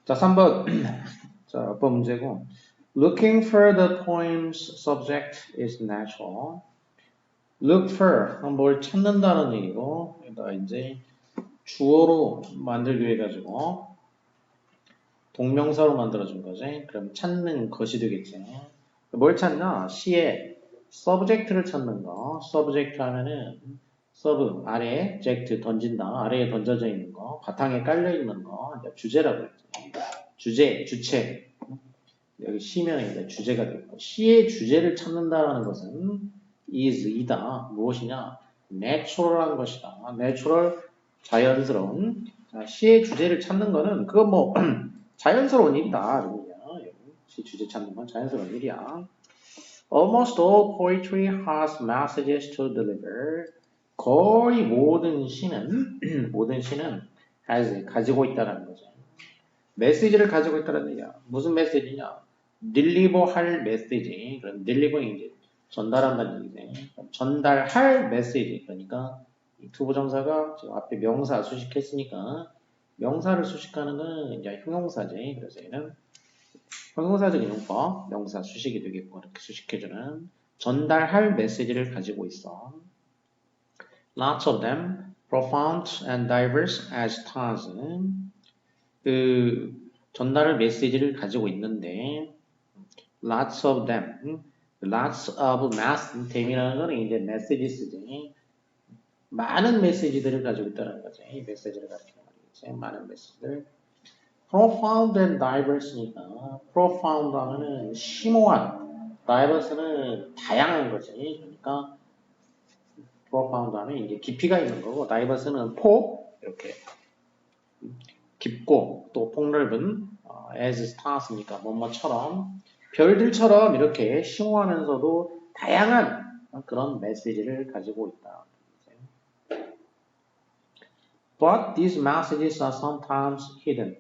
자, 3번. 자, 어떤 문제고. Looking for the poem's subject is natural. Look for, 뭘 찾는다는 얘기고, 여기다가 이제 주어로 만들기 위해 가지고 동명사로 만들어준 거지. 그럼 찾는 것이 되겠지. 뭘 찾나? 시에 subject를 찾는 거. subject 하면은 sub 아래, ject 던진다. 아래에 던져져 있는 거. 바탕에 깔려 있는 거. 주제라고 했지. 주제, 주체. 여기 시면 이제 주제가 되고 시의 주제를 찾는다라는 것은 이다. 무엇이냐? 내추럴한 것이다. 내추럴 자연스러운. 자, 시의 주제를 찾는 거는 그건 뭐 자연스러운 일이다. 시 주제 찾는 건 자연스러운 일이야. Almost all poetry has messages to deliver. 거의 모든 시는 모든 시는 has 가지고 있다는 거죠. 메시지를 가지고 있다는 얘기야. 무슨 메시지냐? 딜리버 할 메시지. 그럼 딜리버는 이제 전달한다는 얘기지. 전달할 메시지. 그러니까 이 투부정사가 지금 앞에 명사 수식했으니까 명사를 수식하는 건 이제 형용사지. 그래서 얘는 형용사적인 용법, 명사 수식이 되겠고 이렇게 수식해주는 전달할 메시지를 가지고 있어. Lots of them, profound and diverse as stars. 그 전달할 메시지를 가지고 있는데 lots of them, lots of mass them이라는 거는 이제 messages지. 많은 메시지들을 가지고 있다는 거지. 이 메시지를 가리키는 말이겠지. 많은 메시지들. profound and diverse니까 profound 하면은 심오한, diverse는 다양한 거지. 그러니까 profound 하면 이제 깊이가 있는 거고 diverse는 폭 이렇게 깊고 또 폭넓은 as stars니까 뭐뭐처럼 별들처럼 이렇게 심오하면서도 다양한 그런 메시지를 가지고 있다. But these messages are sometimes hidden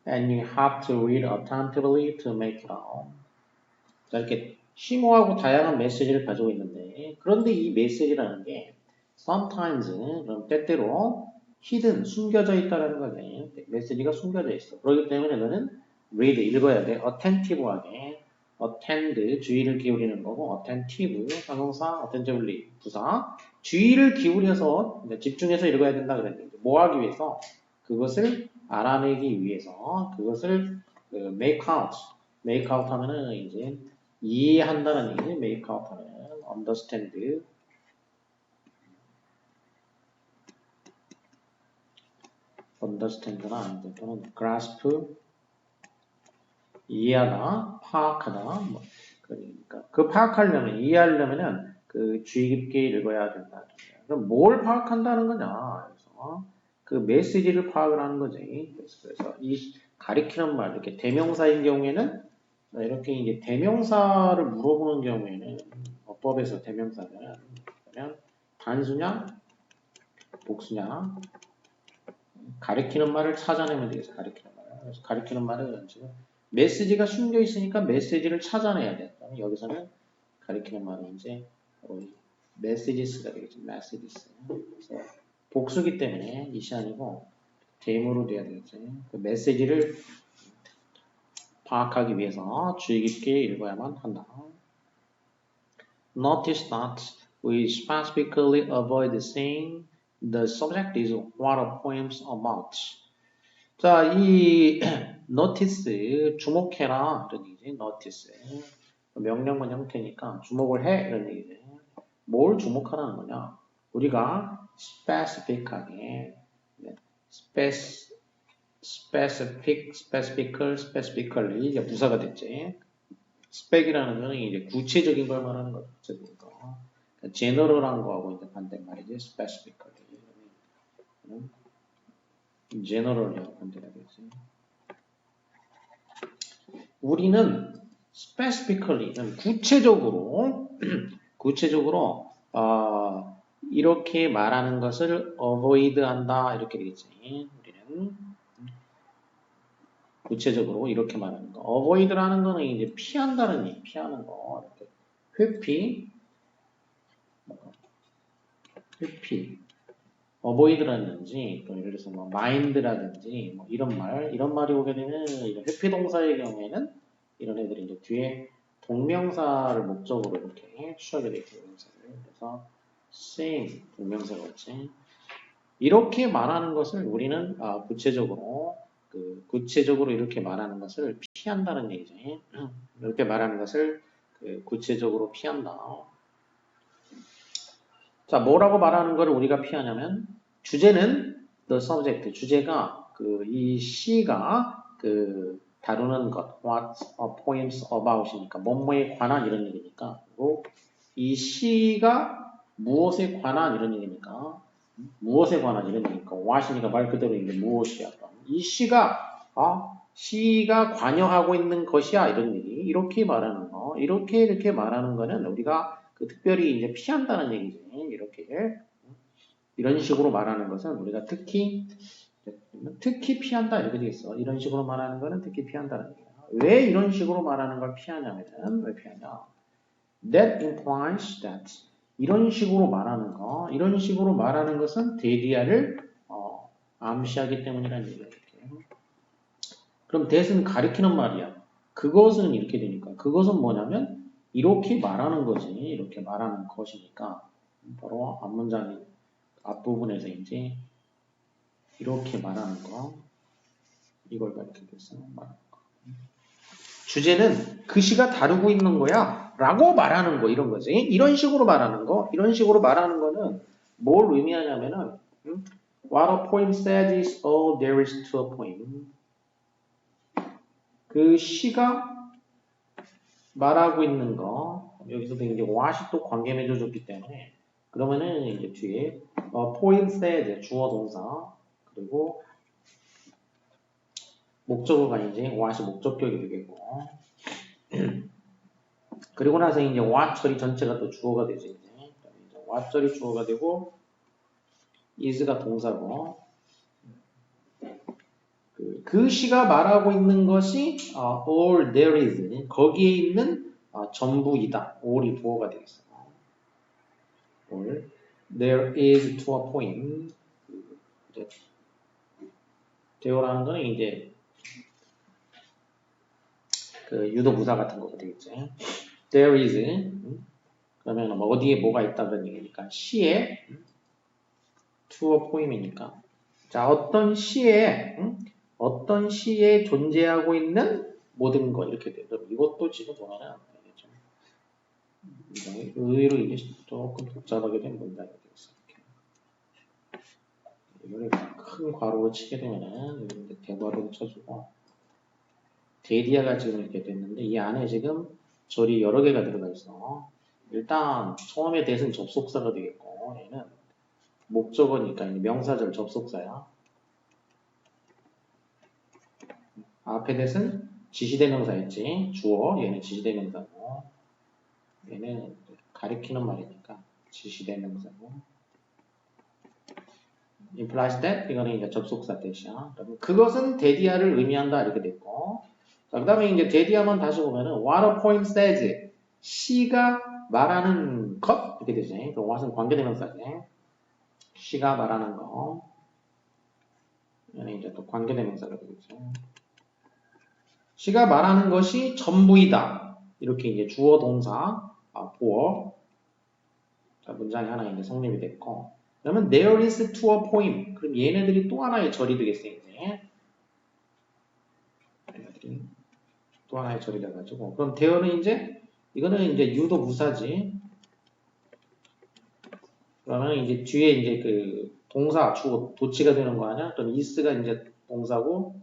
and you have to read attentively to make it out. 자, 이렇게 심오하고 다양한 메시지를 가지고 있는데 그런데 이 메시지라는 게 sometimes 그럼 때때로 hidden 숨겨져 있다는 거네. 메시지가 숨겨져 있어. 그렇기 때문에 너는 read 읽어야 돼. attentive하게. attend 주의를 기울이는 거고 attentive 형용사 attentively 부사 주의를 기울여서 집중해서 읽어야 된다 그랬는데 뭐 하기 위해서 그것을 알아내기 위해서 그것을 make out make out 하면은 이제 이해한다는 얘기지. make out 하면 understand understand나 또는 grasp 이해하다, 파악하다 뭐 그러니까 그 파악하려면 이해하려면은 그 주의 깊게 읽어야 된다. 그럼 뭘 파악한다는 거냐? 그래서 그 메시지를 파악을 하는 거지. 그래서 이 가리키는 말 이렇게 대명사인 경우에는 이렇게 이제 대명사를 물어보는 경우에는 어법에서 대명사는 그러면 단수냐, 복수냐, 가리키는 말을 찾아내면 되겠어. 가리키는 말을. 그래서 가리키는 말은 지금 메시지가 숨겨 있으니까 메시지를 찾아내야 돼. 여기서는 가리키는 말은 이제 메시지스가 되겠죠. 메시지스. 그래서 복수기 때문에 이시 아니고 대무로 돼야 되겠지. 그 메시지를 파악하기 위해서 주의 깊게 읽어야만 한다. Notice that we specifically avoid saying the subject is what a poem's about. 자, 이 notice 주목해라 이런 얘기지. notice 명령문 형태니까 주목을 해 이런 얘기지. 뭘 주목하라는 거냐? 우리가 specific하게 specifically 이게 부사가 됐지. spec이라는 거는 이제 구체적인 걸 말하는 거죠. 구체적인 거. 그러니까 general한 거하고 이제 반대말이지. specifically. general이라고 반대가 되지. 우리는 specifically 구체적으로 이렇게 말하는 것을 avoid한다 이렇게 되겠지. 우리는 구체적으로 이렇게 말하는 거. avoid라는 거는 이제 피한다는 얘기, 피하는 거. 이렇게 회피. avoid라든지 또 예를 들어서 뭐 mind라든지 뭐 이런 말이 오게 되면 이런 회피 동사의 경우에는 이런 애들이 이제 뒤에 동명사를 목적으로 이렇게 취하게 되어 있어요. 그래서 same 동명사가 있지. 이렇게 말하는 것을 우리는 구체적으로 이렇게 말하는 것을 피한다는 얘기지. 이렇게 말하는 것을 구체적으로 피한다. 자, 뭐라고 말하는 걸 우리가 피하냐면 주제는 the subject, 주제가 이 시가 다루는 것, what a poem's about이니까 뭐뭐에 관한 이런 얘기니까. 그리고 이 시가 무엇에 관한 이런 얘기니까. 무엇에 관한 이런 얘기니까. what이니까 말 그대로 이게 무엇이야. 이 시가 관여하고 있는 것이야 이런 얘기. 이렇게 말하는 거. 이렇게 말하는 거는 우리가 특별히 이제 피한다는 얘기지. 이런 식으로 말하는 것은 우리가 특히 피한다 이렇게 돼 있어. 이런 식으로 말하는 거는 특히 피한다는 얘기야. 왜 이런 식으로 말하는 걸 피하냐면 왜 피하냐? That implies that 이런 식으로 말하는 것은 대디아를 암시하기 때문이라는 얘기야. 그럼 that은 가리키는 말이야. 그것은 이렇게 되니까 그것은 뭐냐면 이렇게 말하는 거지. 이렇게 말하는 것이니까 바로 앞문장이 앞부분에서 이제 이렇게 말하는 거 이걸 가리키겠어. 말하는 거. 주제는 그 시가 다루고 있는 거야 라고 말하는 거 이런 거지. 이런 식으로 말하는 거는 뭘 의미하냐면은 What a poem says is all there is to a poem. 그 시가 말하고 있는 거 여기서도 이제 what이 또 관계 맺어줬기 때문에 그러면은 이제 뒤에 poem said 주어 동사 그리고 목적어가 이제 what이 목적격이 되겠고 그리고 나서 이제 what 처리 전체가 또 주어가 되죠. 이제 what 처리 주어가 되고 is가 동사고 그 시가 말하고 있는 것이 all there is 거기에 있는 전부이다. all이 부어가 되겠어요. all there is to a poem there라는 거는 이제 유도부사 같은 거가 되겠죠. there is 그러면 뭐 어디에 뭐가 있다는 얘기니까 시에 to a poem이니까 자 어떤 시에 존재하고 있는 모든 것 이렇게 돼요. 이것도 지금 보면은 의외로 이게 조금 복잡하게 된 문장이 되겠어요. 이거를 큰 괄호로 치게 되면은 이렇게 대괄호로 쳐주고 데디아가 지금 이렇게 됐는데 이 안에 지금 절이 여러 개가 들어가 있어. 일단 처음에 대신 접속사가 되겠고 얘는 목적어니까 명사절 접속사야. 앞에 대신 지시대명사였지. 주어 얘는 지시대명사고 얘는 가리키는 말이니까 지시대명사고 implies that 이거는 이제 접속사 뜻이야. 그것은 데디아를 의미한다 이렇게 됐고 그 다음에 이제 데디아만 다시 보면은 what a poem says 시가 말하는 것 이렇게 되지. 그럼 what은 관계대명사지. 시가 말하는 거 얘는 이제 또 관계대명사가 되겠죠. 시가 말하는 것이 전부이다. 이렇게 이제 주어 동사 보어 자, 문장이 하나 이제 성립이 됐고 그러면 there is to a poem 그럼 얘네들이 또 하나의 절이 되겠어요. 이제 얘네들이 또 하나의 절이 돼가지고 그럼 there는 이제 이거는 이제 유도부사지. 그러면 이제 뒤에 이제 동사 주어 도치가 되는 거 아니야? 그럼 is가 이제 동사고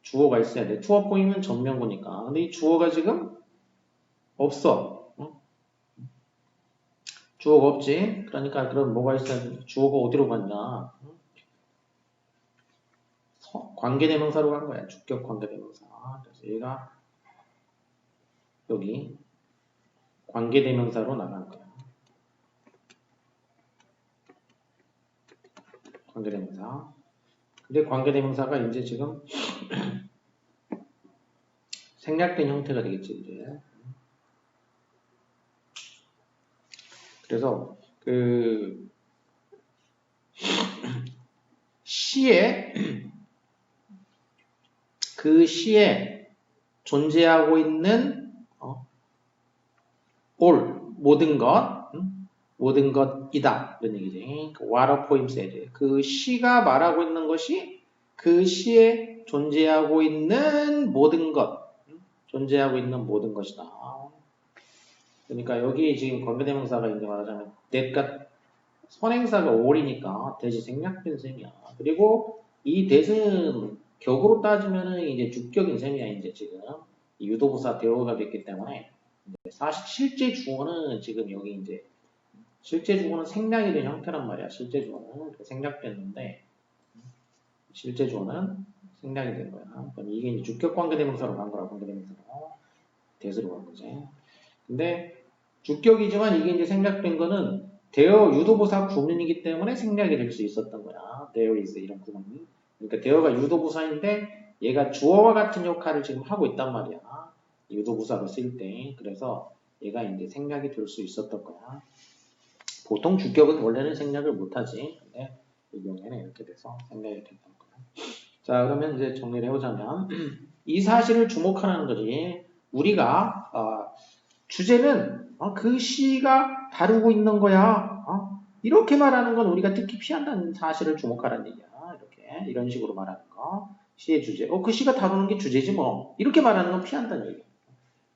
주어가 있어야 돼. to a poem은 전명구니까. 근데 이 주어가 지금 없어. 주어가 없지. 그러니까 그럼 뭐가 있어야 돼? 주어가 어디로 갔냐? 관계대명사로 간 거야. 주격 관계대명사. 그래서 얘가 여기 관계대명사로 나간 거야. 관계대명사. 근데 관계대명사가 이제 지금 생략된 형태가 되겠지, 이제. 그래서 시에 그 시에 존재하고 있는 all 모든 것 모든 것이다 이런 얘기지. What a poem says. 그 시가 말하고 있는 것이 그 시에 존재하고 있는 모든 것 존재하고 있는 모든 것이다. 그러니까 여기 지금 관계대명사가 이제 말하자면 that가 선행사가 all이니까 that이 생략된 셈이야. 그리고 이 that은 격으로 따지면은 이제 주격인 셈이야. 이제 지금 유도부사 대어가 됐기 때문에 사실 실제 주어는 지금 여기 이제 실제 주어는 생략이 된 형태란 말이야. 실제 주어는 생략됐는데 실제 주어는 생략이 된 거야. 그럼 이게 이제 주격 관계대명사로 간 거라. 관계대명사로 that으로 간 거지. 근데 주격이지만 이게 이제 생략된 거는 대어 유도부사 구문이기 때문에 생략이 될 수 있었던 거야. there is 이런 구문이. 그러니까 대어가 유도부사인데 얘가 주어와 같은 역할을 지금 하고 있단 말이야. 유도부사로 쓸 때. 그래서 얘가 이제 생략이 될 수 있었던 거야. 보통 주격은 원래는 생략을 못하지. 근데 이 경우에는 이렇게 돼서 생략이 됐던 거야. 자, 그러면 이제 정리를 해보자면 이 사실을 주목하라는 거지. 우리가 주제는 그 시가 다루고 있는 거야. 이렇게 말하는 건 우리가 특히 피한다는 사실을 주목하라는 얘기야. 이렇게 이런 식으로 말하는 거. 시의 주제. 그 시가 다루는 게 주제지 뭐. 이렇게 말하는 건 피한다는 얘기야.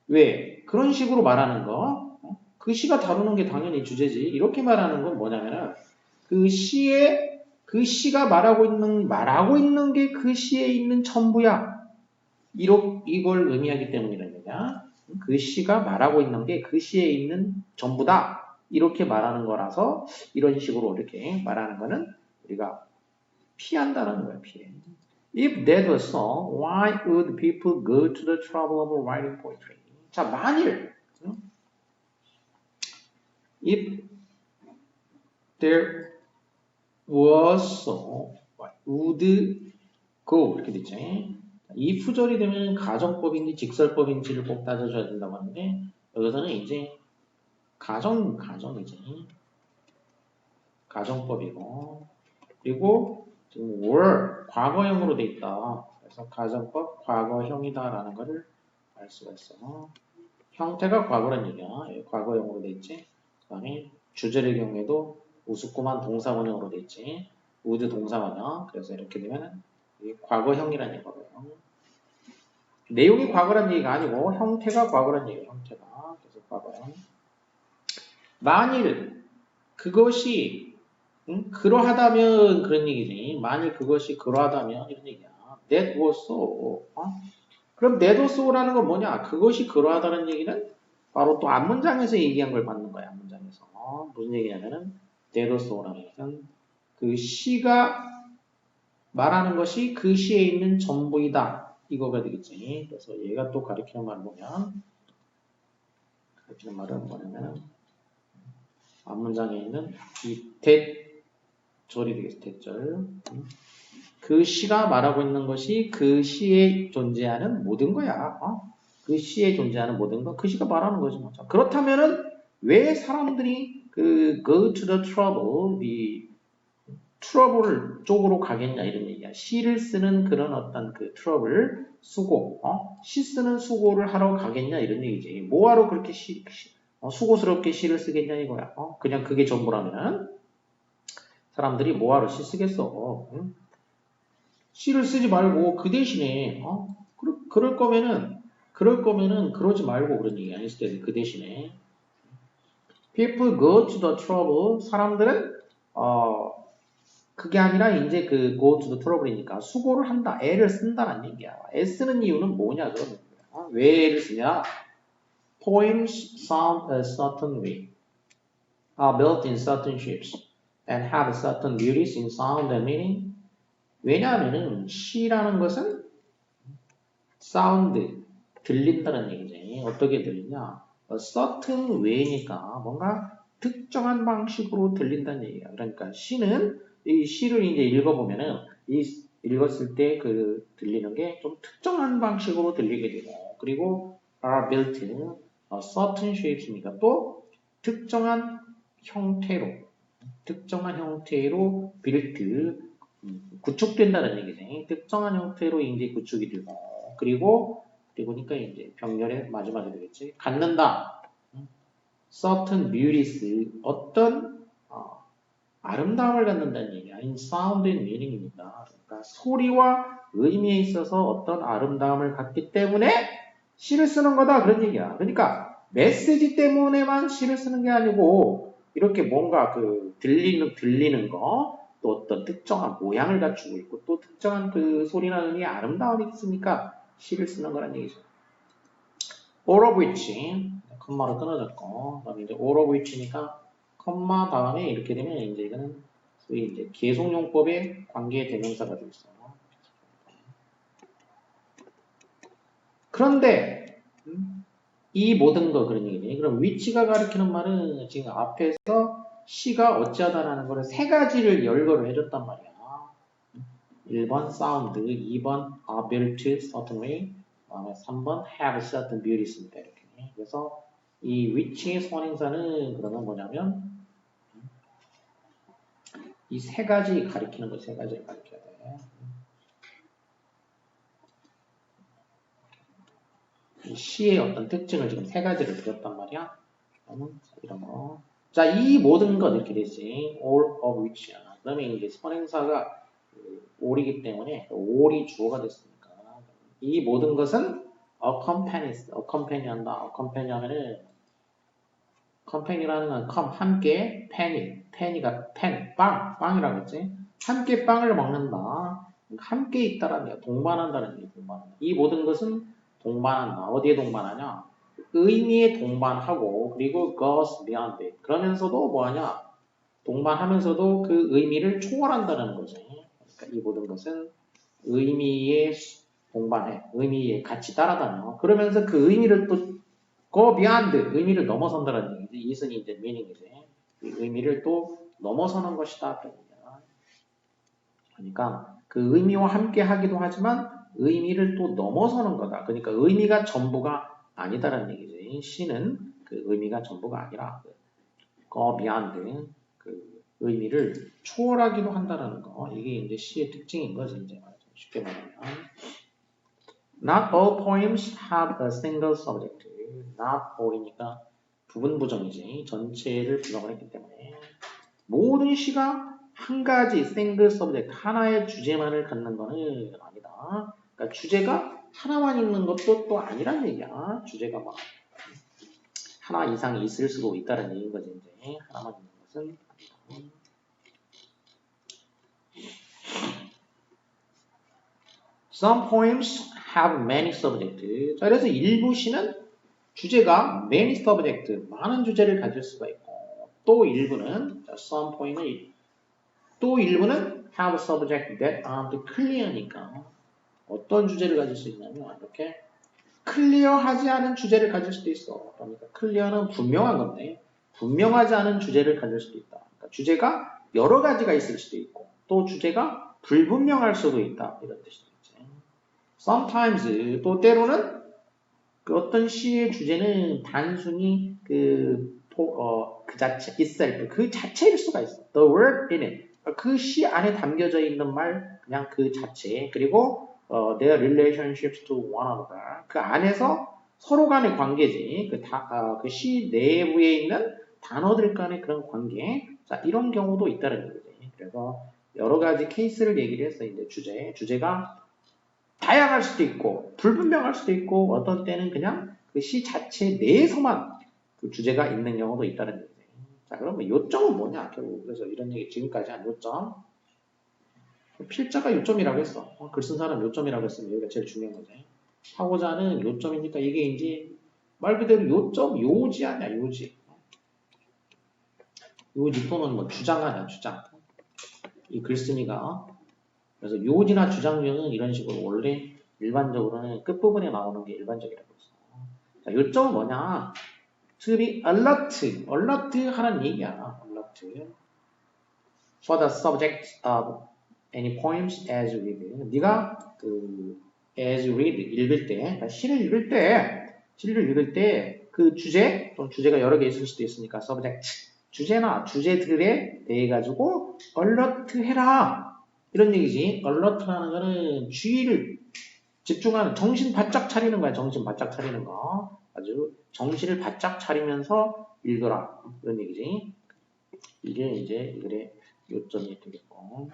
왜? 그런 식으로 말하는 거. 그 시가 다루는 게 당연히 주제지. 이렇게 말하는 건 뭐냐면은 그 시가 말하고 있는 게 그 시에 있는 전부야. 이걸 의미하기 때문이라는 얘기야. 그 시가 말하고 있는 게 그 시에 있는 전부다. 이렇게 말하는 거라서 이런 식으로 이렇게 말하는 거는 우리가 피한다는 거야. 피해. If that was so, why would people go to the trouble of writing poetry? 자, 만일 if there was so, would go 이렇게 됐지. if 절이 되면 가정법인지 직설법인지를 꼭 따져줘야 된다고 하는데 여기서는 이제 가정이지. 가정법이고 그리고 지금 were 과거형으로 돼 있다. 그래서 가정법 과거형이다라는 것을 알 수가 있어. 형태가 과거란 얘기야. 과거형으로 돼 있지. 그 다음에 주절의 경우에도 우스꽝한 동사원형으로 돼 있지. would 동사원형. 그래서 이렇게 되면 과거형이란 얘기고요. 내용이 과거란 얘기가 아니고 형태가 과거란 얘기예요. 형태가. 그래서 과거형. 만일 그것이 그러하다면 그런 얘기지. 만일 그것이 그러하다면 이런 얘기야. That was so. 그럼 that was so라는 건 뭐냐? 그것이 그러하다는 얘기는 바로 또 앞문장에서 얘기한 걸 받는 거야. 앞문장에서. 무슨 얘기냐면은 that was so라는 얘기는 그 시가 말하는 것이 그 시에 있는 전부이다. 이거가 되겠지. 그래서 얘가 또 가리키는 말을 보면 가리키는 말은 뭐냐면 앞문장에 있는 이 대절이 되겠어. 대절. 그 시가 말하고 있는 것이 그 시에 존재하는 모든 거야. 그 시에 존재하는 모든 거. 그 시가 말하는 거지. 뭐. 그렇다면은 왜 사람들이 그 go to the trouble, 이 트러블 쪽으로 가겠냐 이런 얘기야. 시를 쓰는 그런 어떤 그 트러블, 수고, 시 쓰는 수고를 하러 가겠냐 이런 얘기지. 뭐하러 그렇게 수고스럽게 시를 쓰겠냐 이거야. 그냥 그게 전부라면 사람들이 뭐하러 시 쓰겠어. 시를 쓰지 말고 그 대신에 그럴 거면은 그러지 말고 그런 얘기 아니었을 텐데 그 대신에 people go to the trouble 사람들은 그게 아니라 이제 그 go to the trouble이니까 수고를 한다. 애를 쓴다는 얘기야. 애 쓰는 이유는 뭐냐 그러면 왜 애를 쓰냐? Poems sound a certain way, are built in certain shapes, and have certain beauties in sound and meaning. 왜냐하면은 시라는 것은 사운드, 들린다는 얘기지. 어떻게 들리냐? A certain way니까 뭔가 특정한 방식으로 들린다는 얘기야. 그러니까 시는 이 시를 이제 읽어보면은 읽었을 때 그 들리는 게 좀 특정한 방식으로 들리게 되고 그리고 are built in certain shapes니까 또 특정한 형태로 특정한 형태로 built, 구축된다는 얘기지. 특정한 형태로 이제 구축이 되고, 그러니까 이제 병렬에 마지막에 되겠지. 갖는다. certain beauties, 어떤 아름다움을 갖는다는 얘기야. in sound and meaning입니다. 그러니까 소리와 의미에 있어서 어떤 아름다움을 갖기 때문에 시를 쓰는 거다. 그런 얘기야. 그러니까 메시지 때문에만 시를 쓰는 게 아니고 이렇게 뭔가 그 들리는 거, 또 어떤 특정한 모양을 갖추고 있고 또 특정한 그 소리나 의미의 아름다움이 있으니까 시를 쓰는 거란 얘기죠. all of which, 컴마로 끊어졌고, 그다음에 이제 all of which니까 컴마 다음에 이렇게 되면 이제 이거는 소위 이제 계속용법의 관계 대명사가 되어 있어요. 그런데 이 모든 거 그런 얘기네. 그럼 which가 가리키는 말은 지금 앞에서 시가 어찌하다라는 거를 세 가지를 열거를 해줬단 말이야. 1번 sound, 2번 built certain way, 그다음에 3번 have certain beauties입니다. 이렇게. 그래서 이 which의 선행사는 그러면 뭐냐면 이 세 가지 가리키는 거, 세 가지를 가리켜야 돼. 이 시의 어떤 특징을 지금 세 가지를 들었단 말이야. 이런 거. 자, 이 모든 것 이렇게 되지. all of which야. 그러면 이제 선행사가 all이기 때문에 all이 주어가 됐으니까 이 모든 것은 accompany 한다. accompany 하면은 company라는 건 함께 penny가 빵이라고 했지. 함께 빵을 먹는다. 함께 있다라는 얘기야. 동반한다는 얘기. 이 모든 것은 동반한다. 어디에 동반하냐? 의미에 동반하고 그리고 goes beyond it. 그러면서도 뭐하냐? 동반하면서도 그 의미를 초월한다는 거지. 그러니까 이 모든 것은 의미에 동반해. 의미에 같이 따라다녀. 그러면서 그 의미를 또 go beyond, 의미를 넘어선다는 얘기지. 이것은 이제 meaning이지. 의미를 또 넘어서는 것이다. 그러니까 그 의미와 함께 하기도 하지만 의미를 또 넘어서는 거다. 그러니까 의미가 전부가 아니다라는 얘기지. 시는 그 의미가 전부가 아니라 go beyond, 그 의미를 초월하기도 한다라는 거. 이게 이제 시의 특징인 거지. 이제 쉽게 말하면. Not all poems have a single subject. Not all이니까 부분 부정이지. 전체를 부정을 했기 때문에 모든 시가 한 가지 single subject, 하나의 주제만을 갖는 거는 아니다. 그러니까 주제가 하나만 있는 것도 또 아니란 얘기야. 주제가 막 하나 이상 있을 수도 있다는 얘기인 거지. 이제 하나만 있는 것은 아니다. Some poems have many subjects. 자, 그래서 일부 시는 주제가 many subject, 많은 주제를 가질 수가 있고 또 일부는 some poem은 또 일부는 have subject that aren't clear니까 어떤 주제를 가질 수 있냐면 이렇게 클리어하지 않은 주제를 가질 수도 있어. 그러니까 클리어는 분명한 건데 분명하지 않은 주제를 가질 수도 있다. 그러니까 주제가 여러 가지가 있을 수도 있고 또 주제가 불분명할 수도 있다. 이런 뜻이죠. Sometimes, 또 때로는 그 어떤 시의 주제는 단순히 그 자체, itself, 그 자체일 수가 있어. The word in it. 그 시 안에 담겨져 있는 말, 그냥 그 자체. 그리고 their relationships to one another. 그 안에서 서로 간의 관계지. 그 시 내부에 있는 단어들 간의 그런 관계. 자, 이런 경우도 있다는 거지. 그래서 여러 가지 케이스를 얘기를 했어. 이제 주제가 다양할 수도 있고 불분명할 수도 있고 어떤 때는 그냥 그 시 자체 내에서만 그 주제가 있는 경우도 있다는 얘기죠. 자, 그러면 요점은 뭐냐? 결국 그래서 이런 얘기 지금까지 한 요점. 필자가 요점이라고 했어. 글 쓴 사람 요점이라고 했으면 여기가 제일 중요한 거지. 하고자 하는 요점이니까 이게 이제 말 그대로 요점, 요지 아니야, 요지. 요지 또는 뭐 주장 아니야, 주장. 이 글쓴이가 그래서 요지나 주장 중은 이런 식으로 원래 일반적으로는 끝부분에 나오는 게 일반적이라고 했어. 자, 요점은 뭐냐? To be alert 하는 얘기야. alert. For the subject of any poems as you read. 네가 그 as you read 읽을 때, 그러니까 시를 읽을 때 그 주제 또는 주제가 여러 개 있을 수도 있으니까 subject 주제나 주제들에 대해 가지고 alert 해라. 이런 얘기지. alert라는 거는 주의를 집중하는, 정신 바짝 차리는 거야. 정신 바짝 차리는 거. 아주 정신을 바짝 차리면서 읽어라. 이런 얘기지. 이게 이제 이 글의 요점이 되겠고.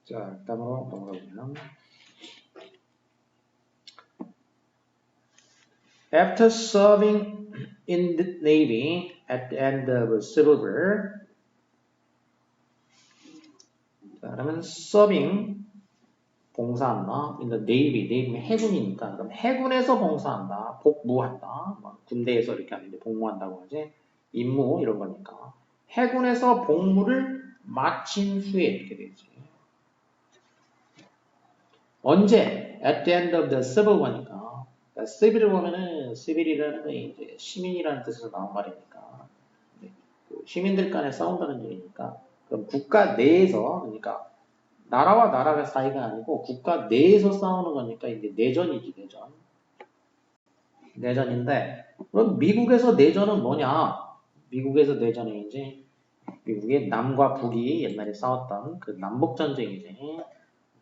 자, 다음으로 넘어가보면. After serving in the Navy at the end of Civil War, 자, 그러면 serving 봉사한다. in the Navy, Navy는 해군이니까 그럼 해군에서 봉사한다, 복무한다. 뭐 군대에서 이렇게 하는데 복무한다고 하지. 임무 이런 거니까 해군에서 복무를 마친 후에 이렇게 되지. 언제? At the end of the Civil War니까. 그러니까 civil을 보면은 civil이라는 게 이제 시민이라는 뜻에서 나온 말이니까 그 시민들 간에 싸운다는 얘기니까 그럼 국가 내에서 그러니까 나라와 나라가 사이가 아니고 국가 내에서 싸우는 거니까 이제 내전이지 내전. 내전인데 그럼 미국에서 내전은 뭐냐? 미국에서 내전은 이제 미국의 남과 북이 옛날에 싸웠던 그 남북 전쟁이지.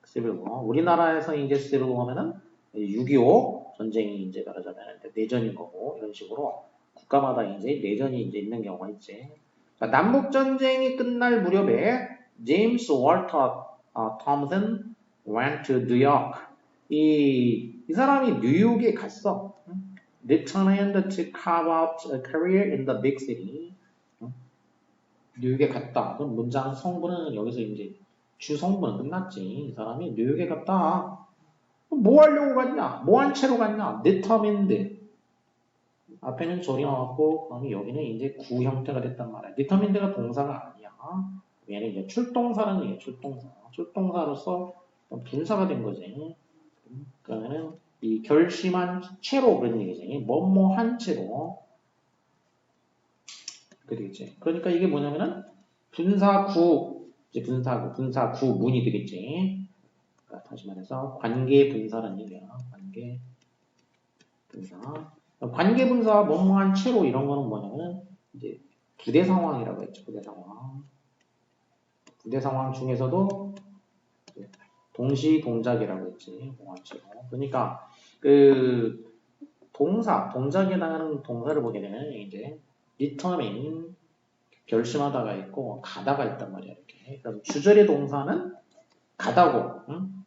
시빌워. 우리나라에서 이제 시빌워면은 6.25 전쟁이 이제 말하자면 내전인 거고 이런 식으로 국가마다 이제 내전이 이제 있는 경우가 있지. 남북 전쟁이 끝날 무렵에 제임스 월터 톰슨 went to New York. 이 사람이 뉴욕에 갔어. Determined to carve out a career in the big city. 뉴욕에 갔다. 그럼 문장 성분은 여기서 이제 주 성분은 끝났지. 이 사람이 뉴욕에 갔다. 뭐 하려고 갔냐? 뭐 한 채로 갔냐? determined. 앞에는 절이 나왔고, 그다음에 여기는 이제 구 형태가 됐단 말이야. determined가 동사가 아니야. 얘는 이제 출동사라는 얘기야. 출동사. 출동사로서 분사가 된 거지. 그러면은 이 결심한 채로 그런 얘기지. 뭐뭐 한 채로. 그러겠지. 그러니까 이게 뭐냐면은 분사구, 이제 분사구 문이 되겠지. 그러니까 다시 말해서 관계 분사라는 얘기야. 관계 분사. 관계 분사 뭐뭐한 채로 이런 거는 뭐냐면 이제 부대 상황이라고 했죠. 부대 상황. 부대 상황 중에서도 동시 동작이라고 했지. 뭐한 채로. 그러니까 그 동작에 해당하는 동사를 보게 되면 이제 determine 결심하다가 있고 가다가 있단 말이야. 이렇게. 그럼 주절의 동사는 가다고. 응?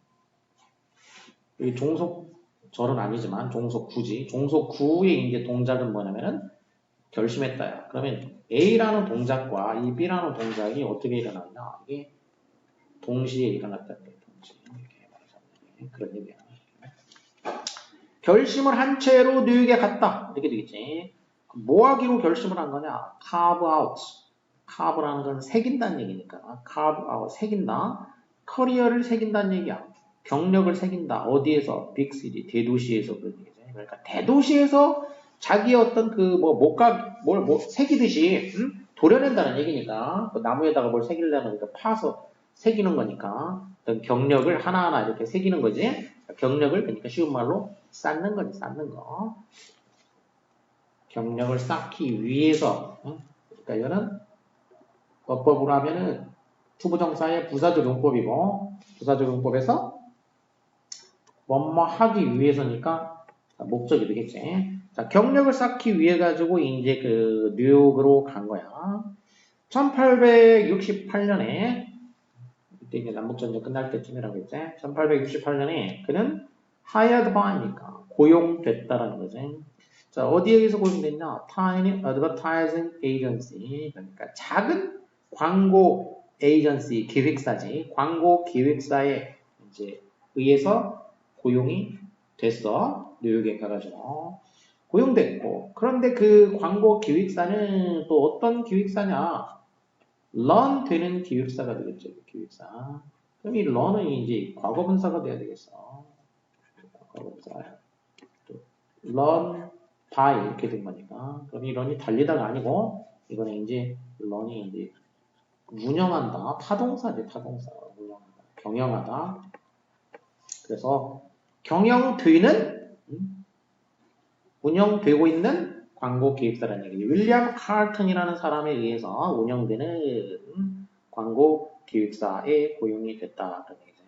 이 종속절은 아니지만 종속구지. 종속구의 이제 동작은 뭐냐면은 결심했다야. 그러면 A라는 동작과 이 B라는 동작이 어떻게 일어났냐? 이게 동시에 일어났다는 거예요. 동시에. 이렇게 말하자면 그런 얘기야. 결심을 한 채로 뉴욕에 갔다. 이렇게 되겠지. 뭐 하기로 결심을 한 거냐? carve out. carve라는 건 새긴다는 얘기니까. carve out, 새긴다. 커리어를 새긴다는 얘기야. 경력을 새긴다. 어디에서? 빅시티, 대도시에서 그런 얘기죠. 그러니까 대도시에서 자기의 어떤 그 뭘 새기듯이 도려낸다는 얘기니까. 그 나무에다가 뭘 새기려면 그러니까 파서 새기는 거니까. 어떤 경력을 하나하나 이렇게 새기는 거지. 경력을 그러니까 쉬운 말로 쌓는 거지, 쌓는 거. 경력을 쌓기 위해서. 그러니까 이거는 어법으로 하면은 투부정사의 부사적용법이고 부사적용법에서 뭐뭐 하기 위해서니까 목적이 되겠지. 자, 경력을 쌓기 위해 가지고 이제 그 뉴욕으로 간 거야. 1868년에 그때 이제 남북전쟁 끝날 때쯤이라고 했지. 1868년에 그는 hired by니까 고용됐다라는 거지. 자, 어디에서 고용됐냐? Tiny Advertising Agency. 그러니까 작은 광고 에이전시 기획사지. 광고 기획사에 이제 의해서 고용이 됐어. 뉴욕에 가가지고. 고용됐고. 그런데 그 광고 기획사는 또 어떤 기획사냐? 런 되는 기획사가 되겠죠. 기획사. 그럼 이 런은 이제 과거분사가 돼야 되겠어. 과거분사. 런 by 이렇게 된 거니까. 그럼 이 런이 달리다가 아니고 이거는 이제 런이 이제 운영한다. 타동사지 타동사. 운영하다. 경영하다. 그래서 경영되는 운영되고 있는 광고 기획사라는 얘기죠. 윌리엄 칼튼이라는 사람에 의해서 운영되는 광고 기획사에 고용이 됐다는 얘기죠.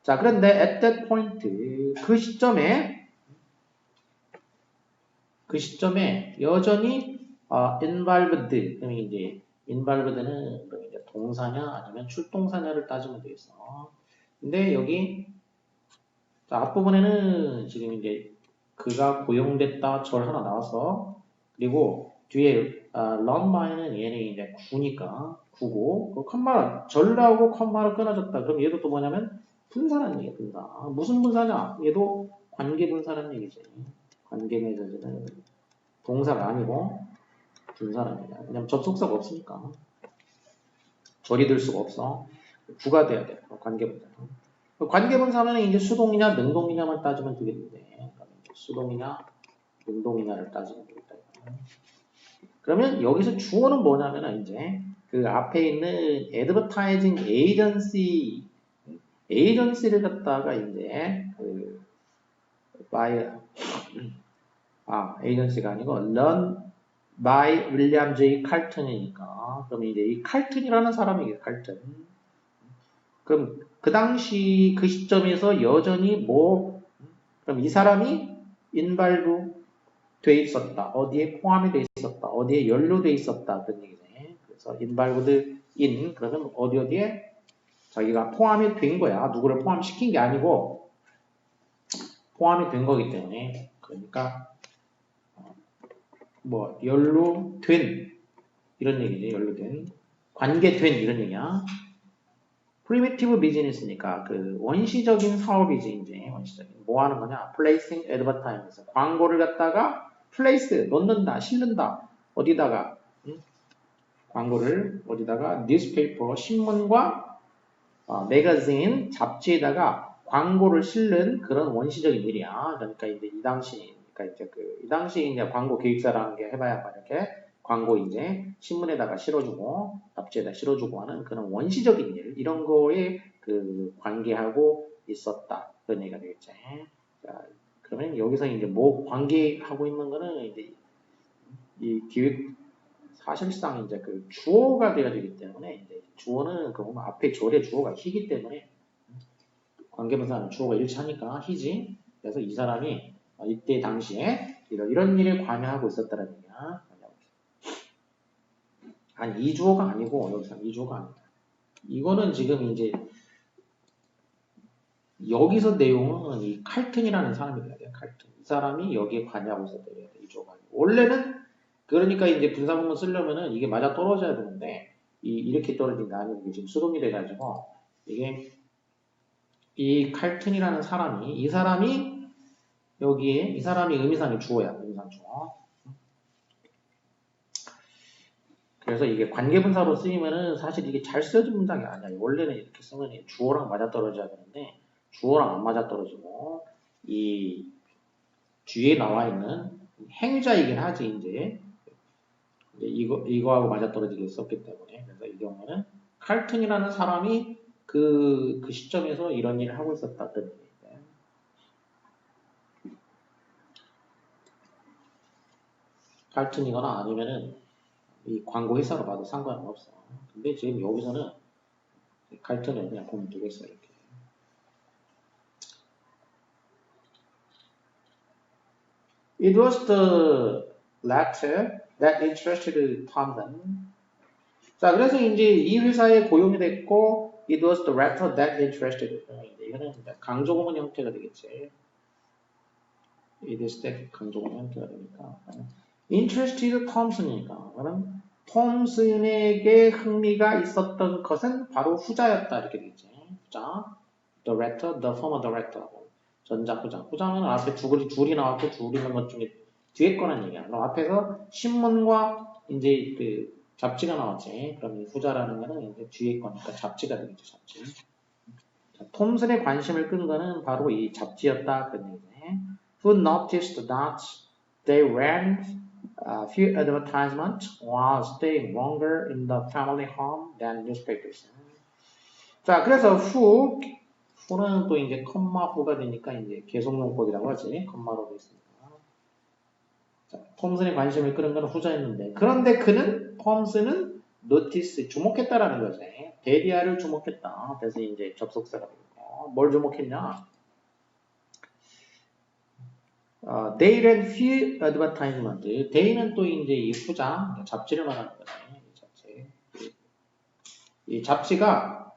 자, 그런데 at that point 그 시점에 여전히 involved 그러면 이제 involved는 그러면 이제 동사냐 아니면 출동사냐를 따지면 되겠어. 근데 여기 자, 앞부분에는 지금 이제 그가 고용됐다 절 하나 나와서 그리고 뒤에 run by는 얘는 이제 구니까 구고 그 컴마 절하고 컴마로 끊어졌다. 그럼 얘도 또 뭐냐면 분사라는 얘기야. 분사. 무슨 분사냐? 얘도 관계 분사라는 얘기지. 관계 맺어지는 동사가 아니고 분사라는 얘기야. 왜냐면 접속사가 없으니까 절이 될 수가 없어. 구가 돼야 돼. 관계 분사. 관계분사면 이제 수동이냐 능동이냐만 따지면 되겠는데 수동이냐 능동이냐를 따지면 되겠다. 그러면 여기서 주어는 뭐냐면 이제 그 앞에 있는 advertising agency를 갖다가 이제 그 by agency가 아니고 run by William J. 칼튼이니까 그러면 이제 이 칼튼이라는 사람이겠죠. 칼튼. 그럼 그 당시 그 시점에서 여전히 그럼 이 사람이 인발부 돼 있었다. 어디에 포함이 돼 있었다. 어디에 연루돼 있었다. 그런 얘기네. 그래서 인발부드 그러면 어디에 자기가 포함이 된 거야. 누구를 포함시킨 게 아니고 포함이 된 거기 때문에 그러니까 연루된 이런 얘기지. 연루된 관계된 이런 얘기야. 프리미티브 비즈니스니까 그 원시적인 사업이지 이제 원시적인 뭐 하는 거냐 placing advertising 광고를 갖다가 place 넣는다 실는다 어디다가 광고를 어디다가 newspaper 신문과 매거진 잡지에다가 광고를 실는 그런 원시적인 일이야. 그러니까 이제 이 당시 이제 광고 기획사라는 게 해봐야 이렇게 광고 이제 신문에다가 실어주고 잡지에다 실어주고 하는 그런 원시적인 일 이런 거에 그 관계하고 있었다 그런 얘기가 되겠지. 자, 그러면 여기서 이제 관계하고 있는 거는 이제 이 기획 사실상 이제 그 주어가 되어야 되기 때문에 이제 주어는 그 보면 앞에 절의 주어가 히기 때문에 관계분사는 주어가 일치하니까 히지. 그래서 이 사람이 이때 당시에 이런 일에 관여하고 있었다는 얘기야. 아니 이 주어가 아니고 여기서 이 주어가 아니다. 이거는 지금 이제 여기서 내용은 이 칼튼이라는 사람이 돼야 돼. 칼튼. 이 사람이 여기에 관여하고 있었다. 이 주어가 아니고. 원래는 그러니까 이제 분사문문 쓰려면은 이게 맞아 떨어져야 되는데 이렇게 떨어진다. 아니면 이게 지금 수동이 돼가지고 이게 이 칼튼이라는 사람이 이 사람이 의미상의 주어야. 의미상 주어. 그래서 이게 관계분사로 쓰이면은 사실 이게 잘 쓰여진 문장이 아니야. 원래는 이렇게 쓰면 주어랑 맞아떨어져야 되는데 주어랑 안 맞아떨어지고 이 뒤에 나와 있는 행자이긴 하지 이제 이거하고 맞아떨어지게 썼기 때문에 그래서 이 경우는 칼튼이라는 사람이 그 시점에서 이런 일을 하고 있었다는 얘기예요. 칼튼이거나 아니면은 이 광고 회사로 봐도 상관은 없어. 근데 지금 여기서는 칼튼을 그냥 보면 되겠어 이렇게. It was the latter that interested Thomson. 자, 그래서 이제 이 회사에 고용이 됐고, it was the latter that interested. 이거는 강조구문 형태가 되겠지. it is that 강조구문 형태가 되니까. interested Thomson이니까. 그럼 톰슨에게 흥미가 있었던 것은 바로 후자였다. 이렇게 되겠지. 후자. The latter, the former director. 전자, 후자. 후자는 앞에 줄이 나왔고, 줄 있는 것 중에 뒤에 거란 얘기야. 그럼 앞에서 신문과 이제 그 잡지가 나왔지. 그럼 이 후자라는 거는 이제 뒤에 거니까 잡지가 되겠죠, 잡지. 자, 톰슨의 관심을 끈 거는 바로 이 잡지였다. 그런 얘기네. Who noticed that they ran a few advertisements while staying longer in the family home than newspapers. 자, 그래서 who who는 또 이제 컴마 who가 되니까 이제 계속용법이라고 하지. 컴마로 돼 있으니까. 자, 톰슨의 관심을 끄는 건 후자였는데 그런데 그는 톰슨은 notice 주목했다라는 거지. 데리아를 주목했다. 그래서 이제 접속사가 되고 뭘 주목했냐? They ran few advertisement. They는 또 이제 이 후자 잡지를 말하는 거지. 이 잡지가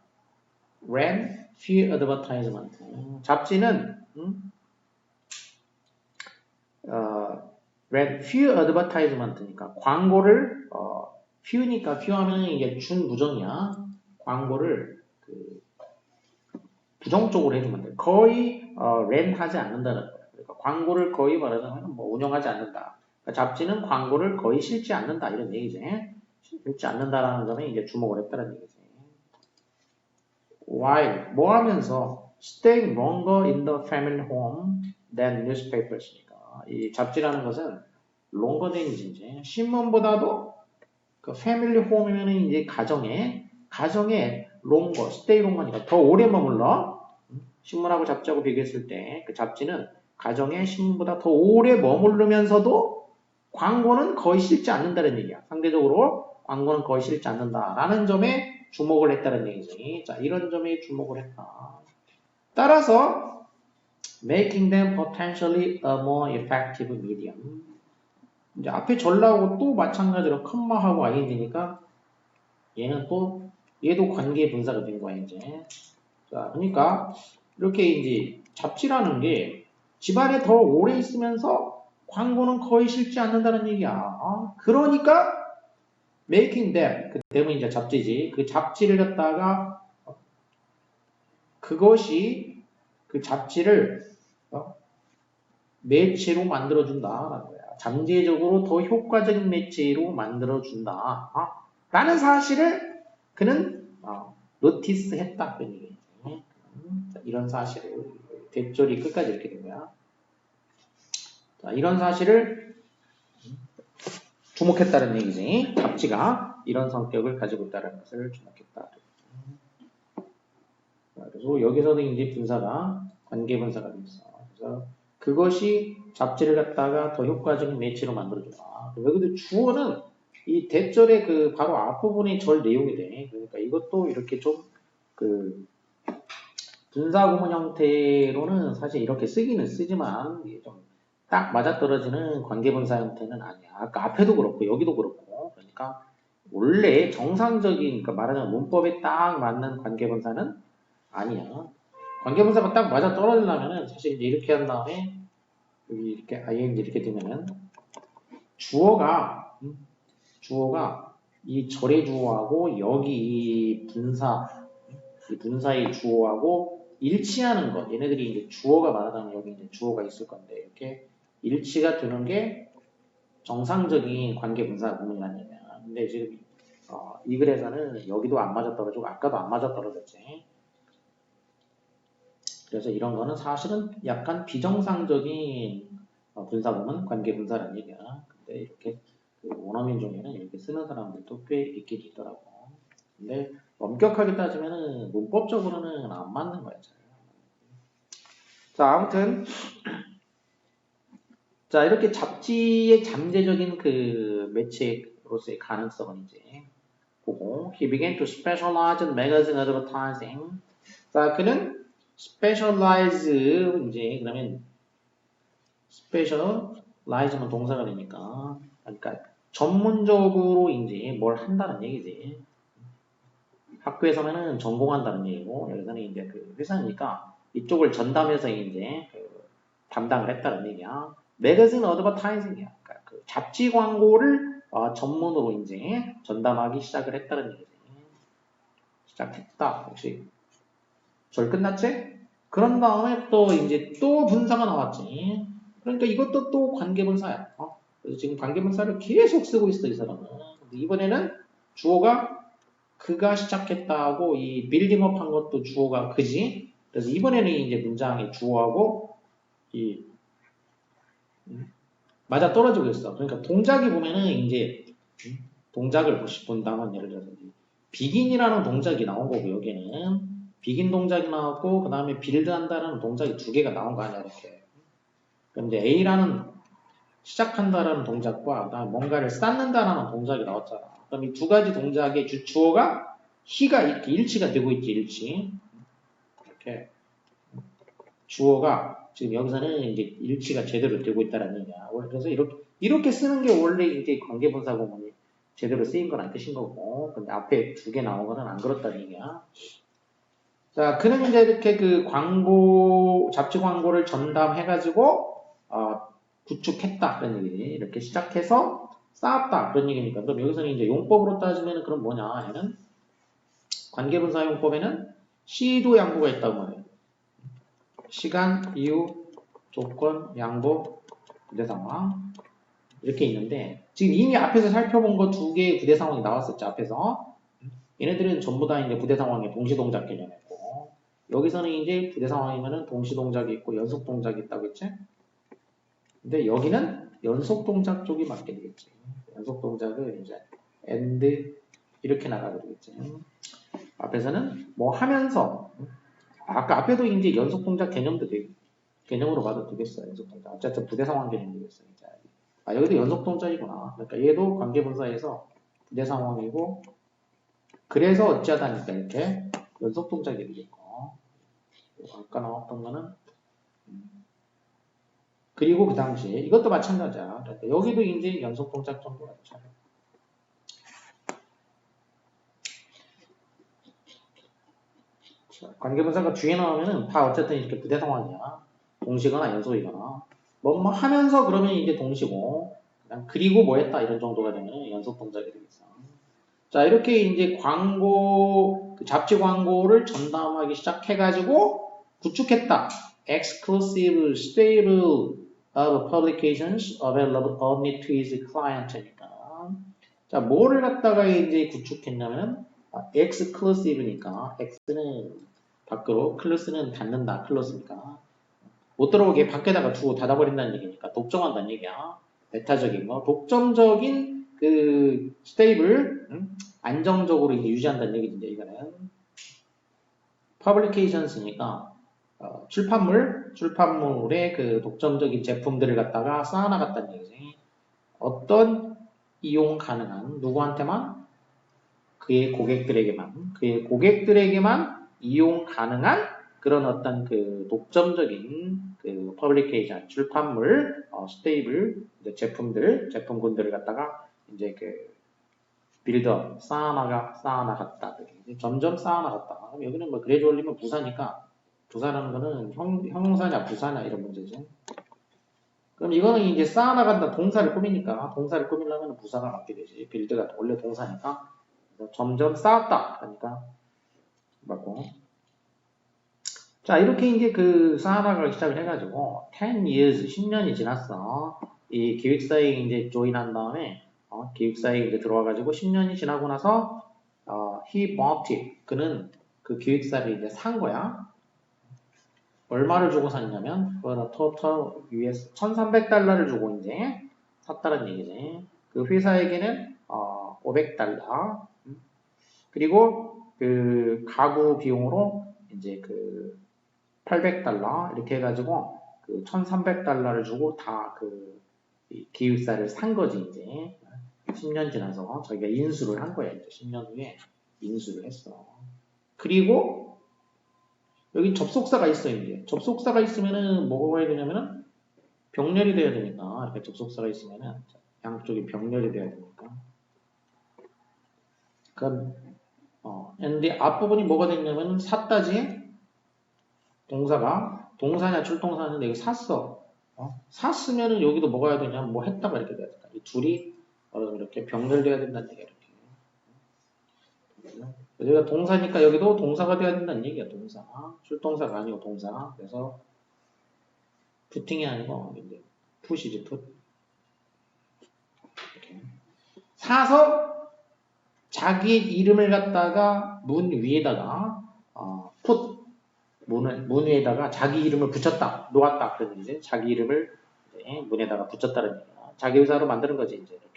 ran few advertisement. 잡지는 ran few advertisement니까 광고를 few니까 few 하면 이게 준부정이야. 광고를 그 부정적으로 해주면 돼. 거의 ran 하지 않는다는 거야. 그러니까 광고를 거의 말하자면 뭐 운영하지 않는다. 그러니까 잡지는 광고를 거의 실지 않는다 이런 얘기지. 실지 않는다라는 점에 이제 주목을 했다는 얘기지. While 뭐 하면서 staying longer in the family home than newspapers니까 이 잡지라는 것은 longer than이지 이제 신문보다도 그 패밀리 홈이면은 이제 가정에 longer, stay longer니까 더 오래 머물러. 신문하고 잡지하고 비교했을 때 그 잡지는 가정에 신문보다 더 오래 머무르면서도 광고는 거의 실지 않는다는 얘기야. 상대적으로 광고는 거의 실지 않는다라는 점에 주목을 했다는 얘기지. 자, 이런 점에 주목을 했다. 따라서 making them potentially a more effective medium. 이제 앞에 전라하고 또 마찬가지로 컴마하고 ing니까 얘도 관계 분사가 된 거야 이제. 자, 그러니까 이렇게 이제 잡지라는 게 집안에 더 오래 있으면서 광고는 거의 실지 않는다는 얘기야. 그러니까 making them, 그 them은 이제 잡지지. 그 잡지를 갖다가 그것이 그 잡지를 매체로 만들어준다라는 거야. 잠재적으로 더 효과적인 매체로 만들어준다. 라는 사실을 그는 노티스 했다. 그런 얘기지. 이런 사실을 대절이 끝까지 이렇게 된 거야. 자, 이런 사실을 주목했다는 얘기지. 잡지가 이런 성격을 가지고 있다는 것을 주목했다. 그래서 여기서도 이제 분사가 관계 분사가 됐어. 그래서 그것이 잡지를 갖다가 더 효과적인 매체로 만들어준다. 여기도 주어는 이 대절의 그 바로 앞부분이 절 내용이 돼. 그러니까 이것도 이렇게 좀 그 분사구문 형태로는 사실 이렇게 쓰기는 쓰지만 좀 딱 맞아떨어지는 관계분사 형태는 아니야. 아까 앞에도 그렇고 여기도 그렇고. 그러니까 원래 정상적인 그러니까 말하자면 문법에 딱 맞는 관계분사는 아니야. 관계분사가 딱 맞아떨어지려면은 사실 이제 이렇게 한 다음에 여기 이렇게 ing 이렇게 되면은 주어가 이 절의 주어하고 여기 이 분사의 주어하고 일치하는 것. 얘네들이 이제 주어가 말하자면 여기 이제 주어가 있을 건데 이렇게 일치가 되는 게 정상적인 관계 분사 구문이라는 얘기야. 근데 지금 이 글에서는 여기도 안 맞아 떨어지고 아까도 안 맞아 떨어졌지. 그래서 이런 거는 사실은 약간 비정상적인 분사 구문, 관계 분사라는 얘기야. 근데 이렇게 그 원어민 중에는 이렇게 쓰는 사람들도 꽤 있긴 있더라고. 근데 엄격하게 따지면은 문법적으로는 안 맞는 거야. 잘. 자, 아무튼 자, 이렇게 잡지의 잠재적인 그 매체로서의 가능성은 이제 보고 He began to specialize in magazine advertising. 자, 그는 specialize 이제 그러면 specialize면 동사가 되니까 그러니까 전문적으로 이제 뭘 한다는 얘기지. 학교에서는 전공한다는 얘기고 여기서는 이제 그 회사니까 이쪽을 전담해서 이제 그 담당을 했다는 얘기야. 매거진 어드버타이징이야. 그러니까 그 잡지 광고를 전문으로 이제 전담하기 시작을 했다는 얘기지. 시작했다. 혹시 절 끝났지? 그런 다음에 또 이제 또 분사가 나왔지. 그러니까 이것도 또 관계분사야. 그래서 지금 관계분사를 계속 쓰고 있어 이 사람은. 근데 이번에는 주어가 그가 시작했다고 이 빌딩업 한 것도 주어가 그지. 그래서 이번에는 이제 문장의 주어하고 이 맞아 떨어지고 있어. 그러니까 동작이 보면은 이제 동작을 본다면 예를 들어서 begin이라는 동작이 나온 거고 여기는 begin 동작이 나왔고 그 다음에 build 한다라는 동작이 두 개가 나온 거 아니야 이렇게. 그럼 이제 A라는 시작한다라는 동작과 그다음에 뭔가를 쌓는다라는 동작이 나왔잖아. 그럼 이 두 가지 동작의 주어가 he가 이렇게 일치가 되고 있지 일치. 이렇게 주어가 지금 여기서는 이제 일치가 제대로 되고 있다라는 얘기야. 그래서 이렇게 쓰는 게 원래 이제 관계분사 구문이 제대로 쓰인 건 안 뜻인 거고, 근데 앞에 두 개 나온 거는 안 그렇다는 얘기야. 자, 그는 이제 이렇게 그 광고, 잡지 광고를 전담해가지고, 구축했다. 그런 얘기지. 이렇게 시작해서 쌓았다. 그런 얘기니까. 그럼 여기서는 이제 용법으로 따지면 그럼 뭐냐. 얘는 관계분사 용법에는 시도 양보가 있다고 해요. 시간, 이유, 조건, 양보, 부대 상황. 이렇게 있는데, 지금 이미 앞에서 살펴본 거 두 개의 부대 상황이 나왔었죠. 앞에서. 얘네들은 전부 다 이제 부대 상황의 동시동작 개념이고, 여기서는 이제 부대 상황이면은 동시동작이 있고 연속동작이 있다고 했지? 근데 여기는 연속동작 쪽이 맞게 되겠지. 연속동작을 이제 and 이렇게 나가게 되겠지. 앞에서는 뭐 하면서, 아까 앞에도 이제 연속동작 개념으로 봐도 되겠어요. 연속동작. 어쨌든 부대 상황 개념이 되겠어요. 여기도 연속동작이구나. 그러니까 얘도 관계분사에서 부대 상황이고, 그래서 어찌하다니까 이렇게 연속동작이 되겠고, 아까 나왔던 거는, 그리고 그 당시에 이것도 마찬가지야. 그러니까 여기도 이제 연속동작 정도가 있잖아. 관계분사가 뒤에 나오면은 다 어쨌든 이렇게 부대 상황이야. 동시거나 연속이거나. 뭐 하면서 그러면 이제 동시고, 그냥 그리고 뭐 했다 이런 정도가 되면 연속동작이 되겠어. 자, 이렇게 이제 잡지 광고를 전담하기 시작해가지고 구축했다. Exclusive stable of publications available only to his client니까. 자, 뭐를 갖다가 이제 구축했냐면, exclusive니까, x는 밖으로, 클로스는 닫는다, 클로스니까. 못 들어오게 밖에다가 두고 닫아버린다는 얘기니까, 독점한다는 얘기야. 메타적인 거, 독점적인 그 스테이블, 안정적으로 이제 유지한다는 얘기인데 이거는 publications니까 출판물의 그 독점적인 제품들을 갖다가 쌓아나갔다는 얘기지. 어떤 이용 가능한 누구한테만 그의 고객들에게만 이용 가능한 그런 어떤 그 독점적인 그 publication 출판물 스테이블 제품군들을 갖다가 이제 그 빌드업 쌓아나갔다. 점점 쌓아나갔다. 그럼 여기는 뭐 그래주얼리면 부사니까 부사라는 거는 형용사냐 부사냐 이런 문제지. 그럼 이거는 이제 쌓아나간다. 동사를 꾸미니까 동사를 꾸미려면 부사가 맞게 되지. 빌드가 원래 동사니까 점점 쌓았다. 그러니까 맞고. 자 이렇게 이제 그 쌓아나가기 시작을 해가지고 10 years 10년이 지났어. 이 기획사에 이제 조인한 다음에 기획사에 이제 들어와가지고 10년이 지나고 나서 he bought it. 그는 그 기획사를 이제 산 거야. 얼마를 주고 샀냐면 total US 1,300달러를 주고 이제 샀다는 얘기지. 그 회사에게는 500달러. 그리고 그 가구 비용으로 이제 그 800달러 이렇게 해가지고 그 1,300달러를 주고 다 그 기획사를 산 거지 이제. 10년 지나서 자기가 인수를 한 거야. 이제 10년 후에 인수를 했어. 그리고 여기 접속사가 있어요. 이제 접속사가 있으면은 뭐가 해야 되냐면은 병렬이 돼야 되니까 이렇게 접속사가 있으면은 양쪽이 병렬이 돼야 되니까. 그럼 근데 앞부분이 뭐가 됐냐면 샀다지 동사냐 출동사냐인데 이거 샀어. 샀으면은 여기도 뭐가 해야 되냐면 뭐 했다가 이렇게 돼야 된다. 이 둘이 이렇게 병렬돼야 된다는 얘기야. 이렇게. 여기가 동사니까 여기도 동사가 돼야 된다는 얘기야. 동사. 출동사가 아니고 동사. 그래서 푸팅이 아니고 이제 푸시지 풋. 이렇게. 사서 자기 이름을 갖다가 문 위에다가 문 위에다가 자기 이름을 붙였다. 놓았다. 그래서 이제 자기 이름을 문에다가 붙였다는 얘기야. 자기 의사로 만드는 거지 이제 이렇게.